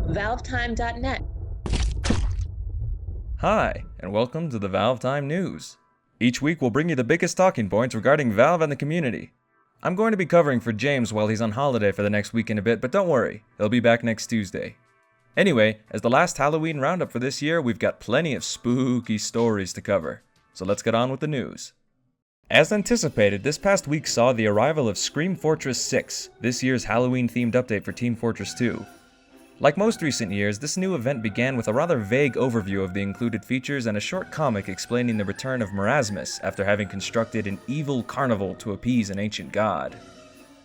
ValveTime.net. Hi, and welcome to the ValveTime News. Each week we'll bring you the biggest talking points regarding Valve and the community. I'm going to be covering for James while he's on holiday for the next week and a bit, but don't worry, he'll be back next Tuesday. Anyway, as the last Halloween roundup for this year, we've got plenty of spooky stories to cover. So let's get on with the news. As anticipated, this past week saw the arrival of Scream Fortress 6, this year's Halloween-themed update for Team Fortress 2. Like most recent years, this new event began with a rather vague overview of the included features and a short comic explaining the return of Marasmus after having constructed an evil carnival to appease an ancient god.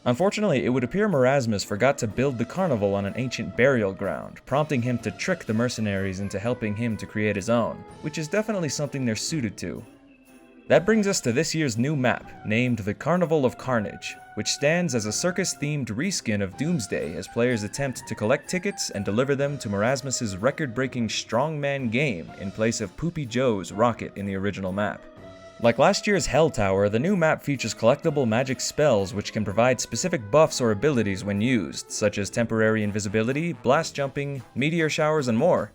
Unfortunately, it would appear Marasmus forgot to build the carnival on an ancient burial ground, prompting him to trick the mercenaries into helping him to create his own, which is definitely something they're suited to. That brings us to this year's new map, named the Carnival of Carnage, which stands as a circus-themed reskin of Doomsday as players attempt to collect tickets and deliver them to Marasmus's record-breaking Strongman game in place of Poopy Joe's rocket in the original map. Like last year's Hell Tower, the new map features collectible magic spells which can provide specific buffs or abilities when used, such as temporary invisibility, blast jumping, meteor showers, and more.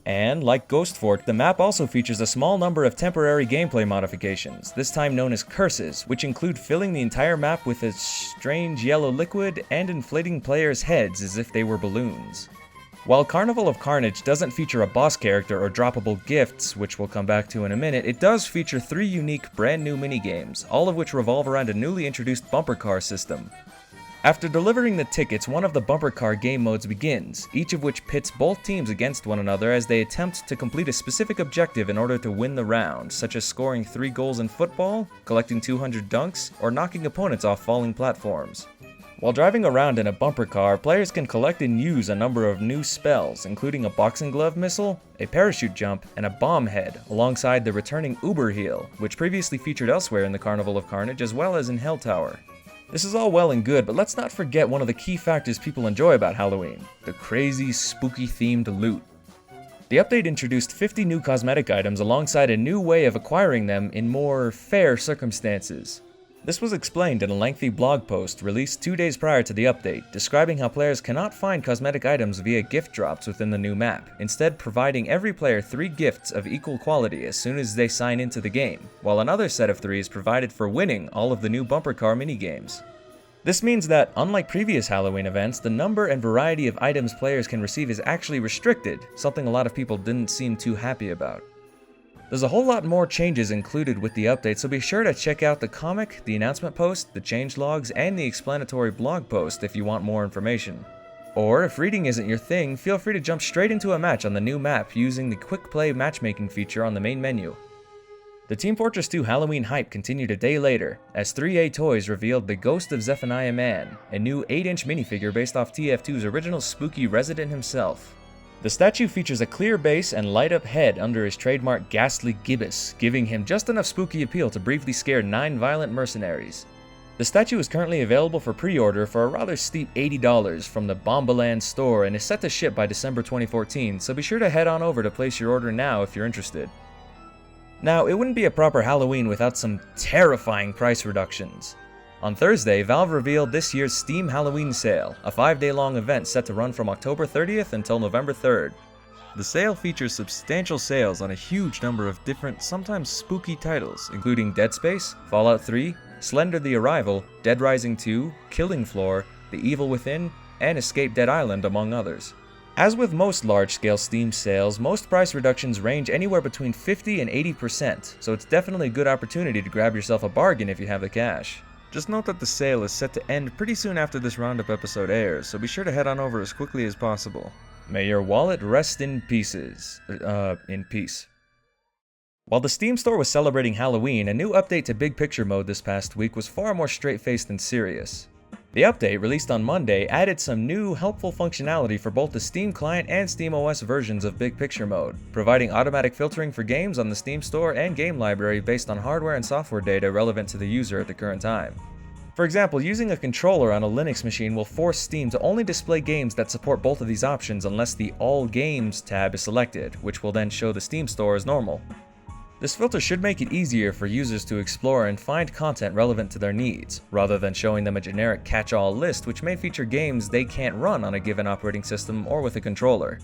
And, like Ghost Fort, the map also features a small number of temporary gameplay modifications, this time known as curses, which include filling the entire map with a strange yellow liquid and inflating players' heads as if they were balloons. While Carnival of Carnage doesn't feature a boss character or droppable gifts, which we'll come back to in a minute, it does feature 3 unique brand new minigames, all of which revolve around a newly introduced bumper car system. After delivering the tickets, one of the bumper car game modes begins, each of which pits both teams against one another as they attempt to complete a specific objective in order to win the round, such as scoring 3 goals in football, collecting 200 dunks, or knocking opponents off falling platforms. While driving around in a bumper car, players can collect and use a number of new spells, including a boxing glove missile, a parachute jump, and a bomb head, alongside the returning Uber Heal, which previously featured elsewhere in the Carnival of Carnage as well as in Hell Tower. This is all well and good, but let's not forget one of the key factors people enjoy about Halloween: the crazy, spooky-themed loot. The update introduced 50 new cosmetic items alongside a new way of acquiring them in more fair circumstances. This was explained in a lengthy blog post released 2 days prior to the update, describing how players cannot find cosmetic items via gift drops within the new map, instead providing every player 3 gifts of equal quality as soon as they sign into the game, while another set of 3 is provided for winning all of the new bumper car minigames. This means that, unlike previous Halloween events, the number and variety of items players can receive is actually restricted, something a lot of people didn't seem too happy about. There's a whole lot more changes included with the update, so be sure to check out the comic, the announcement post, the changelogs, and the explanatory blog post if you want more information. Or, if reading isn't your thing, feel free to jump straight into a match on the new map using the quick play matchmaking feature on the main menu. The Team Fortress 2 Halloween hype continued a day later, as 3A Toys revealed the Ghost of Zepheniah Mann, a new 8-inch minifigure based off TF2's original spooky resident himself. The statue features a clear base and light-up head under his trademark ghastly gibbous, giving him just enough spooky appeal to briefly scare 9 violent mercenaries. The statue is currently available for pre-order for a rather steep $80 from the Bombaland store and is set to ship by December 2014, so be sure to head on over to place your order now if you're interested. Now, it wouldn't be a proper Halloween without some terrifying price reductions. On Thursday, Valve revealed this year's Steam Halloween Sale, a 5-day-long event set to run from October 30th until November 3rd. The sale features substantial sales on a huge number of different, sometimes spooky titles, including Dead Space, Fallout 3, Slender the Arrival, Dead Rising 2, Killing Floor, The Evil Within, and Escape Dead Island, among others. As with most large-scale Steam sales, most price reductions range anywhere between 50 and 80%, so it's definitely a good opportunity to grab yourself a bargain if you have the cash. Just note that the sale is set to end pretty soon after this roundup episode airs, so be sure to head on over as quickly as possible. May your wallet rest in peace. While the Steam store was celebrating Halloween, a new update to Big Picture mode this past week was far more straight-faced and serious. The update, released on Monday, added some new, helpful functionality for both the Steam client and SteamOS versions of Big Picture mode, providing automatic filtering for games on the Steam store and game library based on hardware and software data relevant to the user at the current time. For example, using a controller on a Linux machine will force Steam to only display games that support both of these options unless the All Games tab is selected, which will then show the Steam store as normal. This filter should make it easier for users to explore and find content relevant to their needs, rather than showing them a generic catch-all list which may feature games they can't run on a given operating system or with a controller.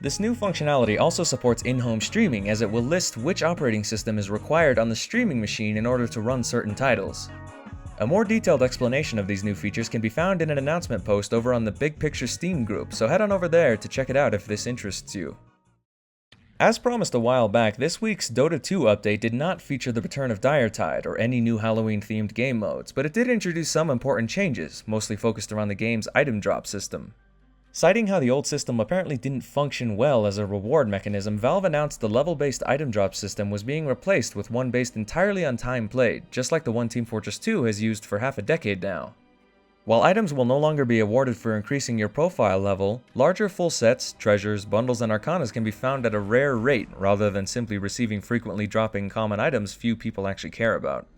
This new functionality also supports in-home streaming, as it will list which operating system is required on the streaming machine in order to run certain titles. A more detailed explanation of these new features can be found in an announcement post over on the Big Picture Steam group, so head on over there to check it out if this interests you. As promised a while back, this week's Dota 2 update did not feature the return of Diretide or any new Halloween-themed game modes, but it did introduce some important changes, mostly focused around the game's item drop system. Citing how the old system apparently didn't function well as a reward mechanism, Valve announced the level-based item drop system was being replaced with one based entirely on time played, just like the one Team Fortress 2 has used for half a decade now. While items will no longer be awarded for increasing your profile level, larger full sets, treasures, bundles, and arcanas can be found at a rare rate rather than simply receiving frequently dropping common items few people actually care about.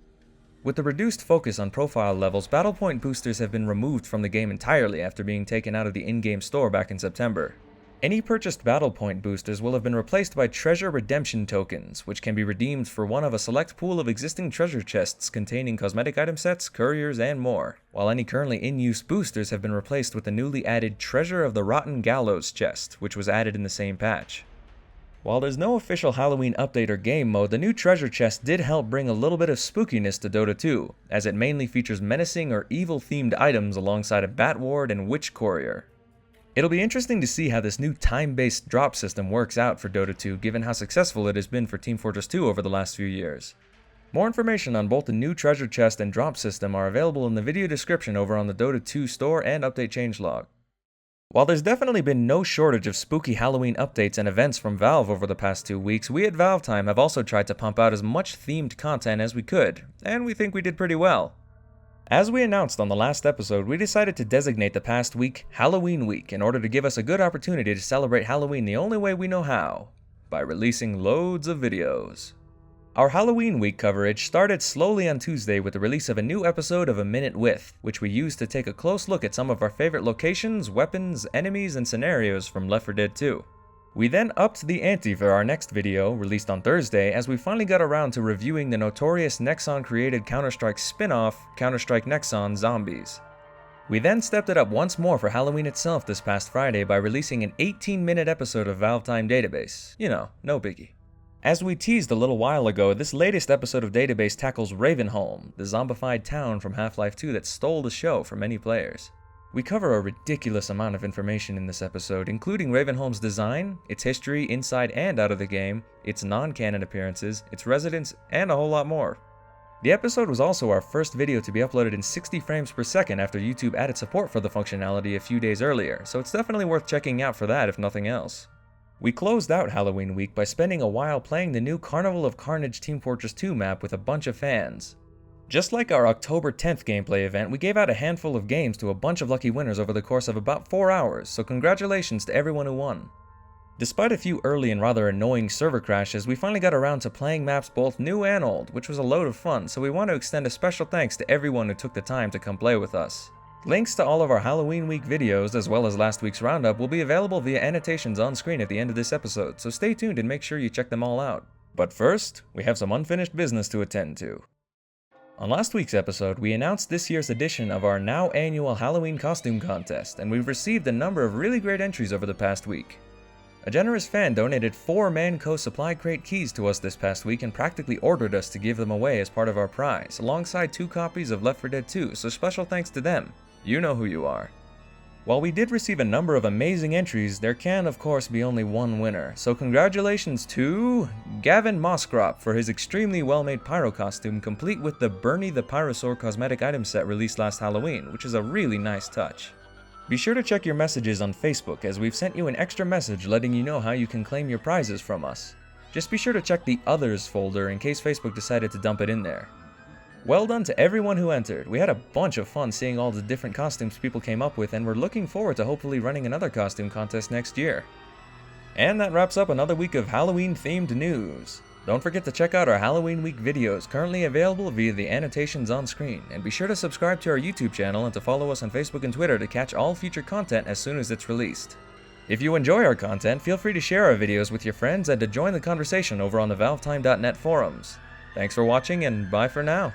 With the reduced focus on profile levels, battle point boosters have been removed from the game entirely after being taken out of the in-game store back in September. Any purchased battle point boosters will have been replaced by treasure redemption tokens, which can be redeemed for one of a select pool of existing treasure chests containing cosmetic item sets, couriers, and more, while any currently in-use boosters have been replaced with the newly added Treasure of the Rotten Gallows chest, which was added in the same patch. While there's no official Halloween update or game mode, the new treasure chest did help bring a little bit of spookiness to Dota 2, as it mainly features menacing or evil-themed items alongside a Bat Ward and Witch Courier. It'll be interesting to see how this new time-based drop system works out for Dota 2, given how successful it has been for Team Fortress 2 over the last few years. More information on both the new treasure chest and drop system are available in the video description over on the Dota 2 store and update changelog. While there's definitely been no shortage of spooky Halloween updates and events from Valve over the past 2 weeks, we at ValveTime have also tried to pump out as much themed content as we could, and we think we did pretty well. As we announced on the last episode, we decided to designate the past week Halloween Week in order to give us a good opportunity to celebrate Halloween the only way we know how, by releasing loads of videos. Our Halloween week coverage started slowly on Tuesday with the release of a new episode of A Minute With, which we used to take a close look at some of our favorite locations, weapons, enemies, and scenarios from Left 4 Dead 2. We then upped the ante for our next video, released on Thursday, as we finally got around to reviewing the notorious Nexon-created Counter-Strike spin-off, Counter-Strike Nexon Zombies. We then stepped it up once more for Halloween itself this past Friday by releasing an 18-minute episode of ValveTime Database. You know, no biggie. As we teased a little while ago, this latest episode of Database tackles Ravenholm, the zombified town from Half-Life 2 that stole the show for many players. We cover a ridiculous amount of information in this episode, including Ravenholm's design, its history inside and out of the game, its non-canon appearances, its residents, and a whole lot more. The episode was also our first video to be uploaded in 60 frames per second after YouTube added support for the functionality a few days earlier, so it's definitely worth checking out for that if nothing else. We closed out Halloween week by spending a while playing the new Carnival of Carnage Team Fortress 2 map with a bunch of fans. Just like our October 10th gameplay event, we gave out a handful of games to a bunch of lucky winners over the course of about 4 hours, so congratulations to everyone who won. Despite a few early and rather annoying server crashes, we finally got around to playing maps both new and old, which was a load of fun, so we want to extend a special thanks to everyone who took the time to come play with us. Links to all of our Halloween week videos, as well as last week's roundup, will be available via annotations on screen at the end of this episode, so stay tuned and make sure you check them all out. But first, we have some unfinished business to attend to. On last week's episode, we announced this year's edition of our now annual Halloween costume contest, and we've received a number of really great entries over the past week. A generous fan donated 4 Mann Co. supply crate keys to us this past week and practically ordered us to give them away as part of our prize, alongside 2 copies of Left 4 Dead 2, so special thanks to them. You know who you are. While we did receive a number of amazing entries, there can of course be only one winner, so congratulations to Gavin Moskrop for his extremely well-made pyro costume, complete with the Bernie the Pyrosaur cosmetic item set released last Halloween, which is a really nice touch. Be sure to check your messages on Facebook, as we've sent you an extra message letting you know how you can claim your prizes from us. Just be sure to check the Others folder in case Facebook decided to dump it in there. Well done to everyone who entered. We had a bunch of fun seeing all the different costumes people came up with, and we're looking forward to hopefully running another costume contest next year. And that wraps up another week of Halloween-themed news. Don't forget to check out our Halloween week videos, currently available via the annotations on screen, and be sure to subscribe to our YouTube channel and to follow us on Facebook and Twitter to catch all future content as soon as it's released. If you enjoy our content, feel free to share our videos with your friends and to join the conversation over on the ValveTime.net forums. Thanks for watching and bye for now.